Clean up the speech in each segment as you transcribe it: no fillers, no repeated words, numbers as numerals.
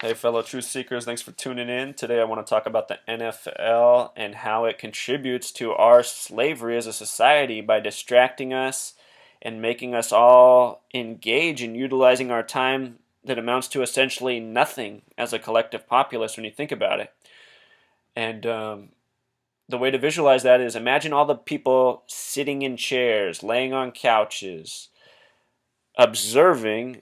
Hey, fellow truth seekers, thanks for tuning in. Today I want to talk about the NFL and how it contributes to our slavery as a society by distracting us and making us all engage in utilizing our time that amounts to essentially nothing as a collective populace when you think about it. And the way to visualize that is imagine all the people sitting in chairs, laying on couches, observing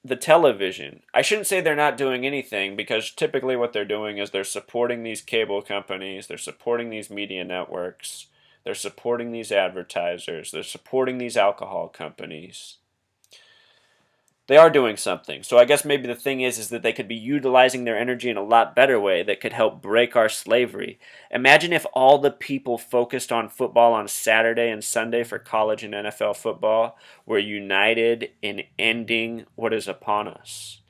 the television. I shouldn't say they're not doing anything because typically what they're doing is they're supporting these cable companies, they're supporting these media networks, they're supporting these advertisers, they're supporting these alcohol companies. They are doing something. So I guess maybe the thing is that they could be utilizing their energy in a lot better way that could help break our slavery. Imagine if all the people focused on football on Saturday and Sunday for college and NFL football were united in ending what is upon us.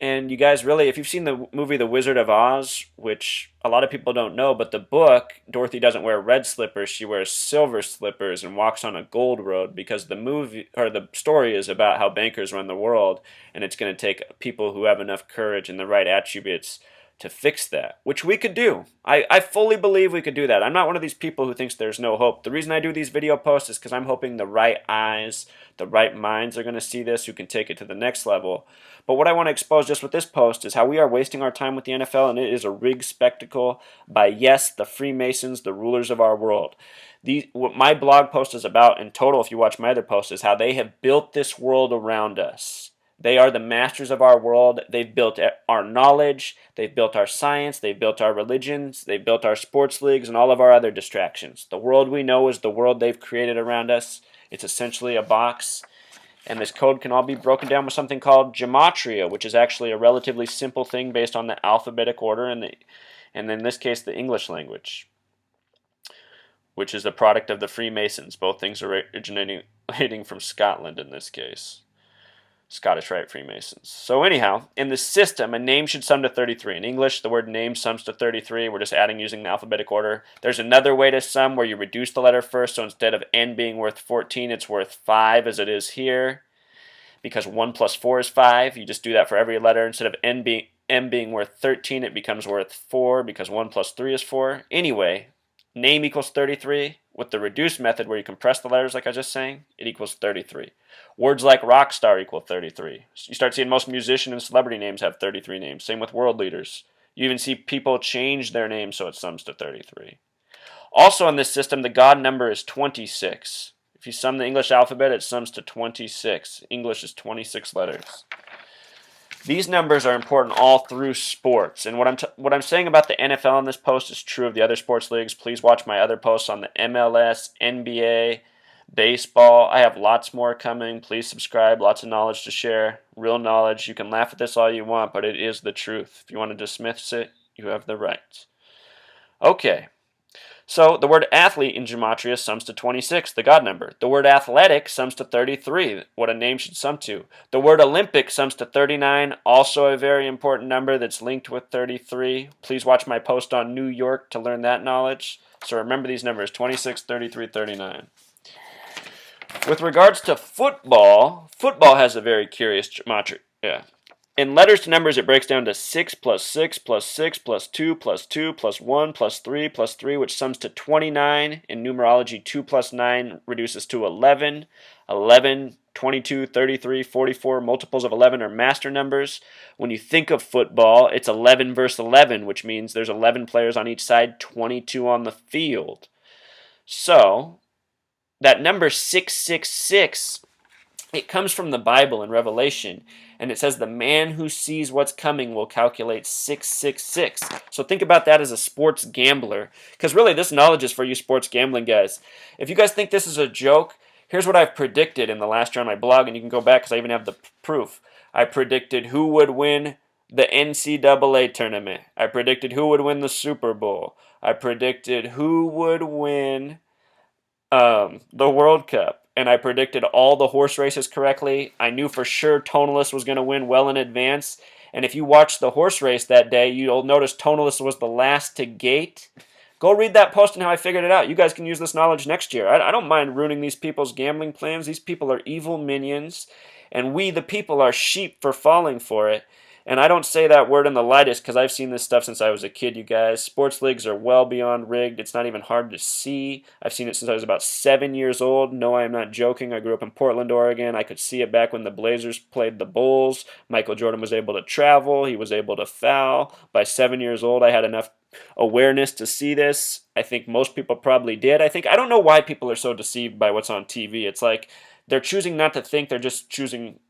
And you guys really, if you've seen the movie The Wizard of Oz, which a lot of people don't know, but the book, Dorothy doesn't wear red slippers, she wears silver slippers and walks on a gold road because the movie or the story is about how bankers run the world, and it's going to take people who have enough courage and the right attributes to fix that, which we could do. I fully believe we could do that. I'm not one of these people who thinks there's no hope. The reason I do these video posts is because I'm hoping the right eyes, the right minds are going to see this who can take it to the next level. But what I want to expose just with this post is how we are wasting our time with the NFL, and it is a rigged spectacle by, yes, the Freemasons, the rulers of our world. What my blog post is about in total, if you watch my other posts, is how they have built this world around us. They are the masters of our world. They've built our knowledge. They've built our science. They've built our religions. They've built our sports leagues and all of our other distractions. The world we know is the world they've created around us. It's essentially a box. And this code can all be broken down with something called gematria, which is actually a relatively simple thing based on the alphabetic order and in this case, the English language, which is the product of the Freemasons. Both things are originating from Scotland in this case. Scottish Rite Freemasons. So anyhow, in the system, a name should sum to 33. In English, the word name sums to 33. We're just adding using the alphabetic order. There's another way to sum where you reduce the letter first, so instead of n being worth 14, it's worth 5 as it is here. Because 1 plus 4 is 5. You just do that for every letter. Instead of m being worth 13, it becomes worth 4 because 1 plus 3 is 4. Anyway, name equals 33. With the reduced method where you compress the letters like I was just saying, it equals 33. Words like rock star equal 33. You start seeing most musician and celebrity names have 33 names. Same with world leaders. You even see people change their names so it sums to 33. Also in this system, the God number is 26. If you sum the English alphabet, it sums to 26. English is 26 letters. These numbers are important all through sports. And what I'm saying about the NFL in this post is true of the other sports leagues. Please watch my other posts on the MLS, NBA, baseball. I have lots more coming. Please subscribe. Lots of knowledge to share. Real knowledge. You can laugh at this all you want, but it is the truth. If you want to dismiss it, you have the right. Okay. So the word athlete in gematria sums to 26, the God number. The word athletic sums to 33, what a name should sum to. The word Olympic sums to 39, also a very important number that's linked with 33. Please watch my post on New York to learn that knowledge. So remember these numbers, 26, 33, 39. With regards to football, football has a very curious gematria. Yeah. In letters to numbers, it breaks down to 6 plus 6 plus 6 plus 2 plus 2 plus 1 plus 3, which sums to 29. In numerology, 2 plus 9 reduces to 11. 11, 22, 33, 44, multiples of 11 are master numbers. When you think of football, it's 11 versus 11, which means there's 11 players on each side, 22 on the field. So, that number 666, it comes from the Bible in Revelation, and it says the man who sees what's coming will calculate 666. So think about that as a sports gambler, because really this knowledge is for you sports gambling guys. If you guys think this is a joke, here's what I've predicted in the last year on my blog, and you can go back because I even have the proof. I predicted who would win the NCAA tournament. I predicted who would win the Super Bowl. I predicted who would win the World Cup. And I predicted all the horse races correctly. I knew for sure Tonalist was going to win well in advance. And if you watched the horse race that day, you'll notice Tonalist was the last to gate. Go read that post and how I figured it out. You guys can use this knowledge next year. I don't mind ruining these people's gambling plans. These people are evil minions. And we, the people, are sheep for falling for it. And I don't say that word in the lightest because I've seen this stuff since I was a kid, you guys. Sports leagues are well beyond rigged. It's not even hard to see. I've seen it since I was about 7 years old. No, I am not joking. I grew up in Portland, Oregon. I could see it back when the Blazers played the Bulls. Michael Jordan was able to travel. He was able to foul. By 7 years old, I had enough awareness to see this. I think most people probably did. I don't know why people are so deceived by what's on TV. It's like they're choosing not to think. They're just choosing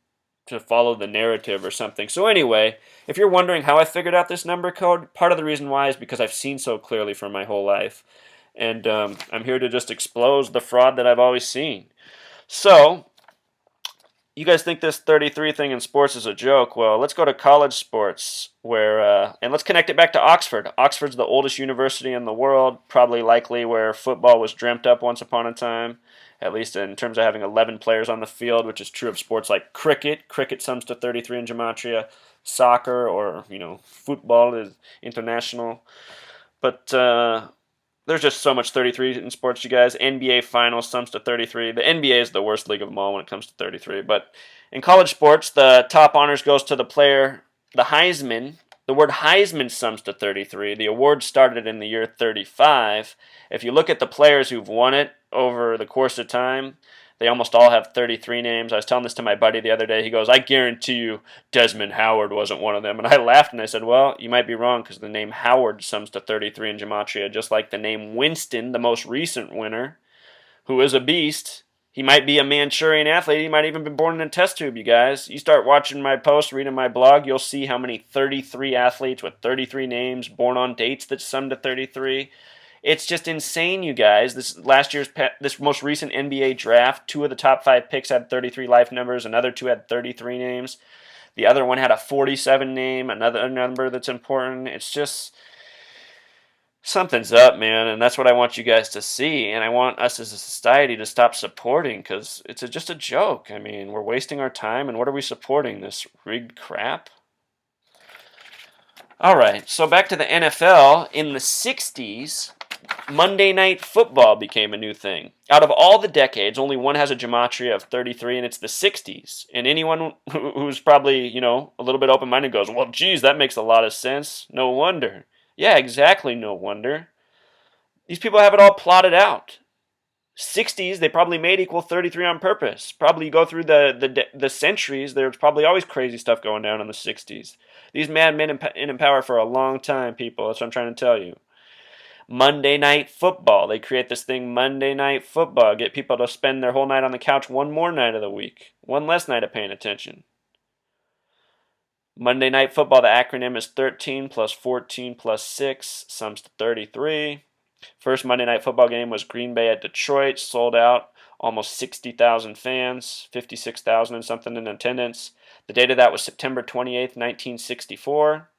to follow the narrative or something. So anyway, if you're wondering how I figured out this number code, part of the reason why is because I've seen so clearly for my whole life. And I'm here to just expose the fraud that I've always seen. So, you guys think this 33 thing in sports is a joke? Well, let's go to college sports, and let's connect it back to Oxford. Oxford's the oldest university in the world, probably likely where football was dreamt up once upon a time, at least in terms of having 11 players on the field, which is true of sports like cricket. Cricket sums to 33 in gematria. Soccer or, football is international. But there's just so much 33 in sports, you guys. NBA Finals sums to 33. The NBA is the worst league of them all when it comes to 33. But in college sports, the top honors goes to the player, the Heisman. The word Heisman sums to 33. The award started in the year 35. If you look at the players who've won it over the course of time, they almost all have 33 names. I was telling this to my buddy the other day. He goes, I guarantee you Desmond Howard wasn't one of them. And I laughed and I said, well, you might be wrong because the name Howard sums to 33 in gematria, just like the name Winston, the most recent winner, who is a beast. He might be a Manchurian athlete. He might even be born in a test tube, you guys. You start watching my posts, reading my blog, you'll see how many 33 athletes with 33 names born on dates that sum to 33. It's just insane, you guys. This most recent NBA draft, 2 of the top 5 picks had 33 life numbers. Another 2 had 33 names. The other one had a 47 name, another number that's important. It's just something's up, man, and that's what I want you guys to see. And I want us as a society to stop supporting because it's just a joke. I mean, we're wasting our time, and what are we supporting? This rigged crap? All right, so back to the NFL. In the 60s, Monday Night Football became a new thing. Out of all the decades, only one has a gematria of 33, and it's the 60s. And anyone who's probably, a little bit open-minded goes, well, geez, that makes a lot of sense. No wonder. Yeah, exactly, no wonder. These people have it all plotted out. 60s, they probably made equal 33 on purpose. Probably go through the centuries, there's probably always crazy stuff going down in the 60s. These madmen in power for a long time, people. That's what I'm trying to tell you. Monday Night Football. They create this thing, Monday Night Football. Get people to spend their whole night on the couch one more night of the week. One less night of paying attention. Monday Night Football, the acronym is 13 plus 14 plus 6, sums to 33. First Monday Night Football game was Green Bay at Detroit, sold out, almost 60,000 fans, 56,000 and something in attendance. The date of that was September 28th, 1964.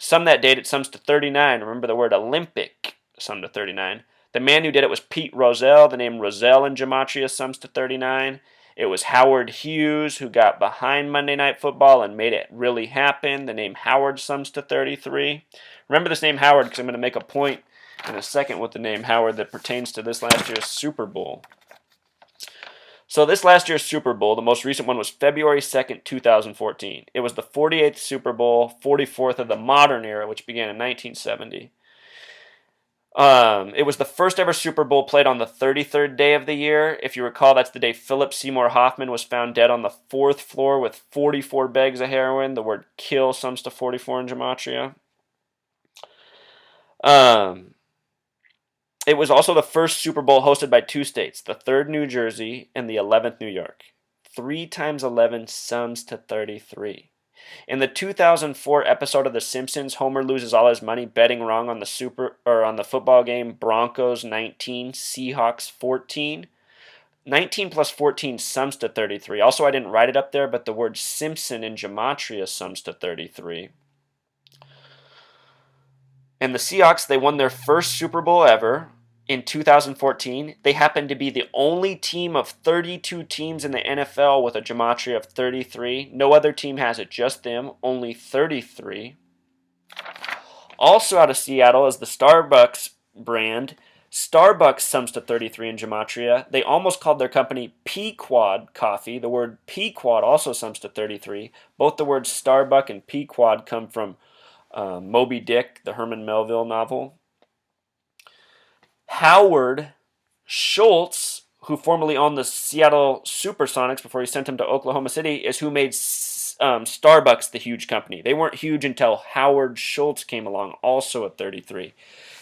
Sum that date, it sums to 39. Remember the word Olympic, summed to 39. The man who did it was Pete Rozelle. The name Rozelle in gematria sums to 39. It was Howard Hughes who got behind Monday Night Football and made it really happen. The name Howard sums to 33. Remember this name Howard because I'm going to make a point in a second with the name Howard that pertains to this last year's Super Bowl. So this last year's Super Bowl, the most recent one was February 2nd, 2014. It was the 48th Super Bowl, 44th of the modern era, which began in 1970. It was the first ever Super Bowl played on the 33rd day of the year. If you recall, that's the day Philip Seymour Hoffman was found dead on the 4th floor with 44 bags of heroin. The word kill sums to 44 in gematria. It was also the first Super Bowl hosted by 2 states, the 3rd New Jersey and the 11th New York. 3 times 11 sums to 33. In the 2004 episode of The Simpsons, Homer loses all his money betting wrong on the football game Broncos 19, Seahawks 14. 19 plus 14 sums to 33. Also, I didn't write it up there, but the word Simpson in gematria sums to 33. And the Seahawks, they won their first Super Bowl ever in 2014. They happened to be the only team of 32 teams in the NFL with a gematria of 33. No other team has it, just them, only 33. Also out of Seattle is the Starbucks brand, Starbucks sums to 33 in gematria. They almost called their company Pequod Coffee. The word Pequod also sums to 33. Both the words Starbuck and Pequod come from Moby Dick, the Herman Melville novel. Howard Schultz, who formerly owned the Seattle Supersonics before he sent them to Oklahoma City, is who made Starbucks the huge company. They weren't huge until Howard Schultz came along, also at 33.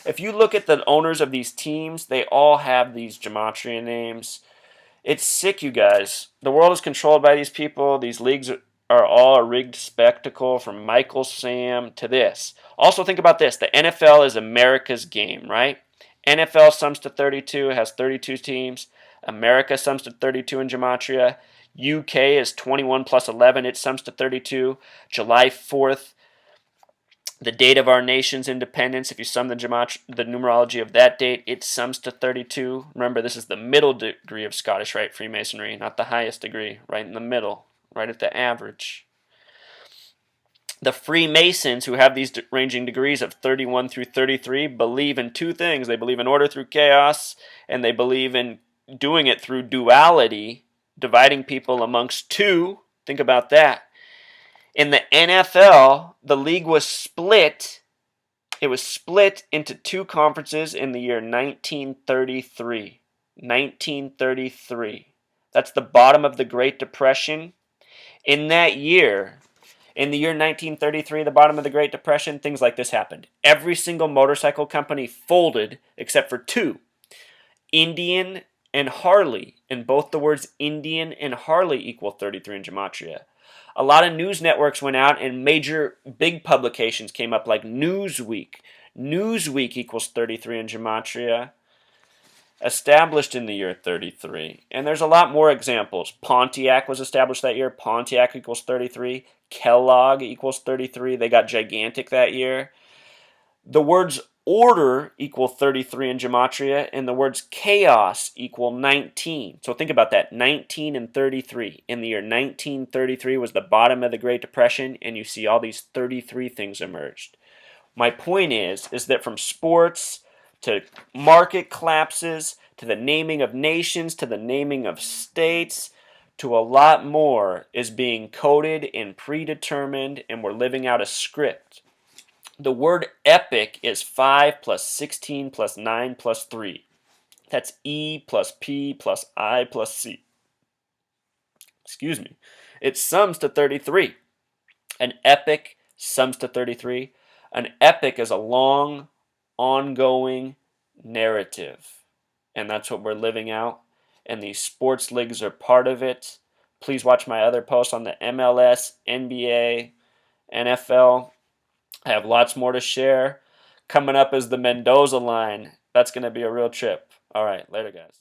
If you look at the owners of these teams, they all have these gematria names. It's sick, you guys. The world is controlled by these people. These leagues are all a rigged spectacle, from Michael Sam to this. Also think about this. The NFL is America's game, right? NFL sums to 32, has 32 teams. America sums to 32 in gematria. UK is 21 plus 11. It sums to 32. July 4th, the date of our nation's independence, if you sum the numerology of that date, it sums to 32. Remember, this is the middle degree of Scottish Rite Freemasonry, not the highest degree, right in the middle, right at the average. The Freemasons, who have these ranging degrees of 31 through 33, believe in two things. They believe in order through chaos, and they believe in doing it through duality, dividing people amongst two. Think about that. In the NFL, the league was split. It was split into two conferences in the year 1933. 1933. That's the bottom of the Great Depression. In that year, in the year 1933, the bottom of the Great Depression, things like this happened. Every single motorcycle company folded except for two, Indian and Harley. And both the words Indian and Harley equal 33 in gematria. A lot of news networks went out and major big publications came up like Newsweek. Newsweek equals 33 in gematria. Established in the year 33. And there's a lot more examples. Pontiac was established that year. Pontiac equals 33. Kellogg equals 33. They got gigantic that year. The words order equal 33 in gematria, and the words chaos equal 19. So think about that, 19 and 33. In the year 1933 was the bottom of the Great Depression, and you see all these 33 things emerged. My point is that from sports to market collapses, to the naming of nations, to the naming of states, to a lot more is being coded and predetermined, and we're living out a script. The word epic is 5 plus 16 plus 9 plus 3. That's E plus P plus I plus C. Excuse me. It sums to 33. An epic sums to 33. An epic is a long, ongoing narrative. And that's what we're living out. And these sports leagues are part of it. Please watch my other posts on the MLS, NBA, NFL. I have lots more to share. Coming up is the Mendoza line. That's going to be a real trip. All right, later, guys.